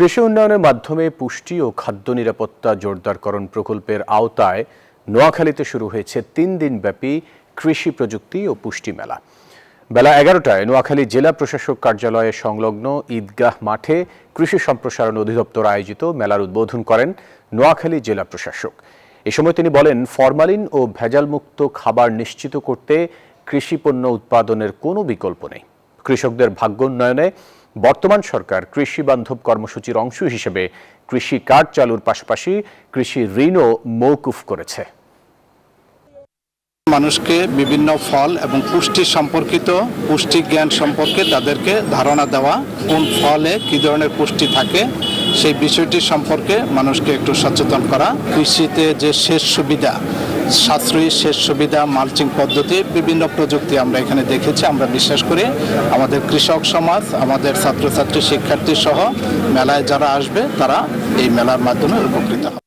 কৃষি উন্নয়নের মাধ্যমে পুষ্টি ও খাদ্য নিরাপত্তা জোরদারকরণ প্রকল্পের আওতায় নোয়াখালীতে শুরু হয়েছে 3 দিনব্যাপী কৃষি প্রযুক্তি ও পুষ্টি মেলা। বেলা 11টায় নোয়াখালী জেলা প্রশাসক কার্যালয়ে সংলগ্ন ঈদগাহ মাঠে কৃষি সম্প্রসারণ অধিদপ্তর আয়োজিত মেলার উদ্বোধন করেন নোয়াখালী জেলা প্রশাসক। এ সময় তিনি বলেন, ফরমালিন ও ভেজালমুক্ত খাবার নিশ্চিত করতে কৃষি পণ্য উৎপাদনের কোনো বিকল্প নেই। কৃষকদের ভাগ্যোন্নয়নে বর্তমান সরকার কৃষি বান্ধব কর্মসূচির অংশ হিসেবে কৃষি কার্ড চালুর পাশাপাশি কৃষি ঋণও মওকুফ করেছে। মানুষকে বিভিন্ন ফল এবং পুষ্টি সম্পর্কিত পুষ্টি জ্ঞান সম্পর্কে তাদেরকে ধারণা দেওয়া, কোন ফলে কী ধরনের পুষ্টি থাকে সেই বিষয়টি সম্পর্কে মানুষকে একটু সচেতন করা। কৃষিতে যে সেচ সুবিধা, সাশ্রয়ী সেচ সুবিধা, মালচিং পদ্ধতি, বিভিন্ন প্রযুক্তি আমরা এখানে দেখেছি। আমরা বিশ্বাস করি আমাদের কৃষক সমাজ, আমাদের ছাত্রছাত্রী, শিক্ষার্থী সহ মেলায় যারা আসবে তারা এই মেলার মাধ্যমে উপকৃত হবে।